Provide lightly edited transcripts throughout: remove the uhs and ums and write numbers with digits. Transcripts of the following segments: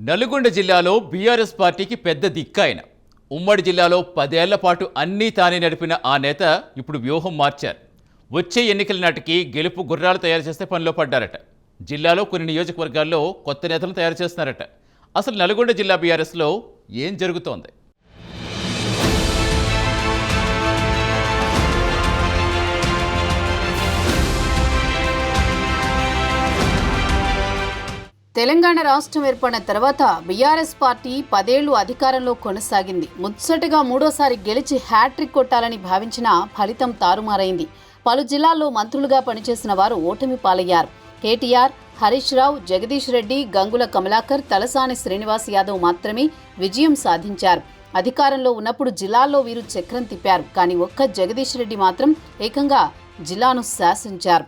నల్గొండ జిల్లాలో బీఆర్ఎస్ పార్టీకి పెద్ద దిక్కాయన. ఉమ్మడి జిల్లాలో 10 ఏళ్ల పాటు అన్నీ తానే నడిపిన ఆ నేత ఇప్పుడు వ్యూహం మార్చారు. వచ్చే ఎన్నికల నాటికి గెలుపు గుర్రాలు తయారు చేస్తే పనిలో పడ్డారట. జిల్లాలో కొన్ని నియోజకవర్గాల్లో కొత్త నేతలు తయారు చేస్తున్నారట. అసలు నల్గొండ జిల్లా బీఆర్ఎస్లో ఏం జరుగుతోంది? తెలంగాణ రాష్ట్రం ఏర్పడిన తర్వాత బీఆర్ఎస్ పార్టీ 10 ఏళ్లు అధికారంలో కొనసాగింది. ముచ్చటగా మూడోసారి గెలిచి హ్యాట్రిక్ కొట్టాలని భావించిన ఫలితం తారుమారైంది. పలు జిల్లాల్లో మంత్రులుగా పనిచేసిన వారు ఓటమి పాలయ్యారు. కేటీఆర్, హరీష్ రావు, జగదీష్ రెడ్డి, గంగుల కమలాకర్, తలసాని శ్రీనివాస్ యాదవ్ మాత్రమే విజయం సాధించారు. అధికారంలో ఉన్నప్పుడు జిల్లాల్లో వీరు చక్రం తిప్పారు. కానీ ఒక్క జగదీష్ రెడ్డి మాత్రం ఏకంగా జిల్లాను శాసించారు.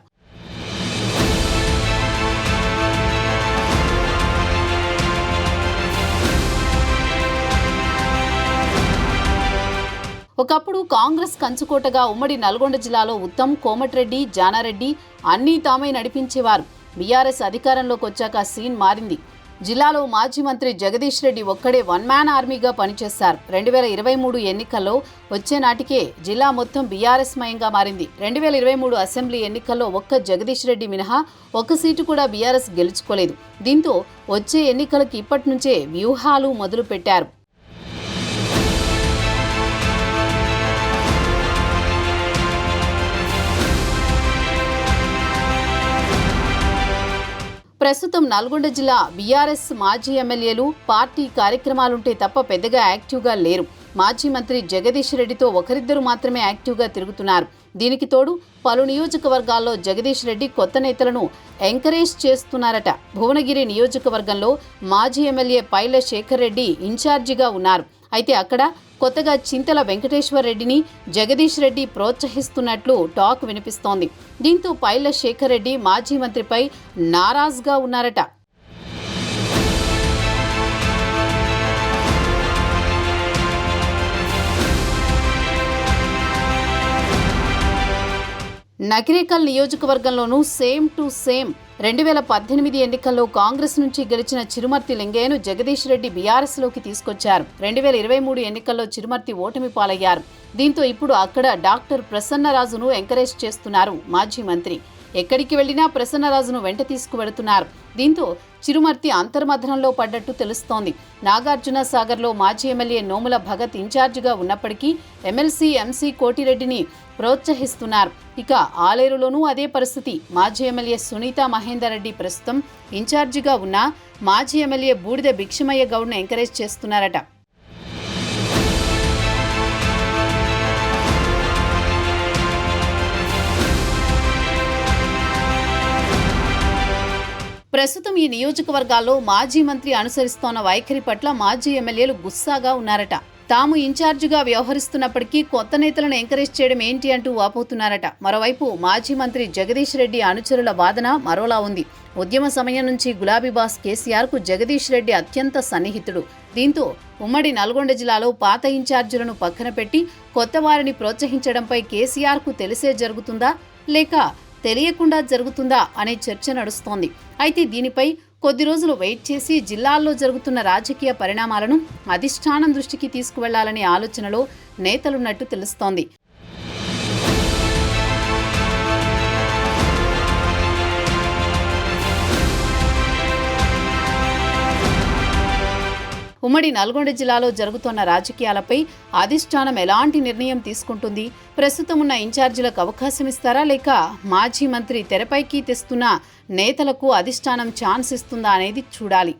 ఒకప్పుడు కాంగ్రెస్ కంచుకోటగా ఉమ్మడి నల్గొండ జిల్లాలో ఉత్తమ్, కోమటిరెడ్డి, జానారెడ్డి అన్నీ తామే నడిపించేవారు. బీఆర్ఎస్ అధికారంలోకి వచ్చాక సీన్ మారింది. జిల్లాలో మాజీ మంత్రి జగదీష్ రెడ్డి ఒక్కడే వన్ మ్యాన్ ఆర్మీగా పనిచేశారు. 2023 ఎన్నికల్లో వచ్చే నాటికే జిల్లా మొత్తం బీఆర్ఎస్ మయంగా మారింది. 2023 అసెంబ్లీ ఎన్నికల్లో ఒక్క జగదీష్ రెడ్డి మినహా ఒక్క సీటు కూడా బీఆర్ఎస్ గెలుచుకోలేదు. దీంతో వచ్చే ఎన్నికలకు ఇప్పటి నుంచే వ్యూహాలు మొదలు పెట్టారు. ప్రస్తుతం నల్గొండ జిల్లా బీఆర్ఎస్ మాజీ ఎమ్మెల్యేలు పార్టీ కార్యక్రమాలుంటే తప్ప పెద్దగా యాక్టివ్గా లేరు. మాజీ మంత్రి జగదీష్ రెడ్డితో ఒకరిద్దరు మాత్రమే యాక్టివ్గా తిరుగుతున్నారు. దీనికి తోడు పలు నియోజకవర్గాల్లో జగదీష్ రెడ్డి కొత్త నేతలను ఎంకరేజ్ చేస్తున్నారట. భువనగిరి నియోజకవర్గంలో మాజీ ఎమ్మెల్యే పైల శేఖర్ రెడ్డి ఇన్ఛార్జిగా ఉన్నారు. అయితే అక్కడ కొత్తగా చింతల వెంకటేశ్వర్ రెడ్డిని జగదీష్ రెడ్డి ప్రోత్సహిస్తున్నట్లు టాక్ వినిపిస్తోంది. దీంతో పైల శేఖర్ రెడ్డి మాజీ మంత్రిపై నారాజ్గా ఉన్నారట. నకిరేకల్ నియోజకవర్గంలోనూ సేమ్ టు సేమ్ 2018 ఎన్నికల్లో కాంగ్రెస్ నుంచి గెలిచిన చిరుమర్తి లింగయ్యను జగదీష్ రెడ్డి బీఆర్ఎస్లోకి తీసుకొచ్చారు. 2023 ఎన్నికల్లో చిరుమర్తి ఓటమి పాలయ్యారు. దీంతో ఇప్పుడు అక్కడ డాక్టర్ ప్రసన్నరాజును ఎంకరేజ్ చేస్తున్నారు మాజీ మంత్రి. ఎక్కడికి వెళ్లినా ప్రసన్నరాజును వెంట తీసుకువెడుతున్నారు. దీంతో చిరుమర్తి అంతర్మథనంలో పడ్డట్టు తెలుస్తోంది. నాగార్జున సాగర్లో మాజీ ఎమ్మెల్యే నోముల భగత్ ఇన్ఛార్జిగా ఉన్నప్పటికీ ఎమ్మెల్సీ ఎంసీ కోటిరెడ్డిని ప్రోత్సహిస్తున్నారు. ఇక ఆలేరులోనూ అదే పరిస్థితి. మాజీ ఎమ్మెల్యే సునీత మహేందర్ రెడ్డి ప్రస్తుతం ఇన్ఛార్జిగా ఉన్న మాజీ ఎమ్మెల్యే బూడిద భిక్షమయ్య గౌడ్ను ఎంకరేజ్ చేస్తున్నారట. ప్రస్తుతం ఈ నియోజకవర్గాల్లో మాజీ మంత్రి అనుసరిస్తోన్న వైఖరి పట్ల మాజీ ఎమ్మెల్యేలు గుస్సాగా ఉన్నారట. తాము ఇన్ఛార్జిగా వ్యవహరిస్తున్నప్పటికీ కొత్త నేతలను ఎంకరేజ్ చేయడం ఏంటి అంటూ వాపోతున్నారట. మరోవైపు మాజీ మంత్రి జగదీష్ రెడ్డి అనుచరుల వాదన మరోలా ఉంది. ఉద్యమ సమయం నుంచి గులాబీ బాస్ కేసీఆర్కు జగదీష్ రెడ్డి అత్యంత సన్నిహితుడు. దీంతో ఉమ్మడి నల్గొండ జిల్లాలో పాత ఇన్ఛార్జీలను పక్కన పెట్టి కొత్త వారిని ప్రోత్సహించడంపై కేసీఆర్కు తెలిసే జరుగుతుందా లేక తెలియకుండా జరుగుతుందా అనే చర్చ నడుస్తోంది. అయితే దీనిపై కొద్ది రోజులు వెయిట్ చేసి జిల్లాల్లో జరుగుతున్న రాజకీయ పరిణామాలను అధిష్టానం దృష్టికి తీసుకువెళ్లాలనే ఆలోచనలో నేతలున్నట్టు తెలుస్తోంది. ఉమ్మడి నల్గొండ జిల్లాలో జరుగుతున్న రాజకీయాలపై అధిష్టానం ఎలాంటి నిర్ణయం తీసుకుంటుంది? ప్రస్తుతం ఉన్న ఇన్ఛార్జీలకు అవకాశం ఇస్తారా లేక మాజీ మంత్రి తెరపైకి తెస్తున్న నేతలకు అధిష్టానం ఛాన్స్ ఇస్తుందా అనేది చూడాలి.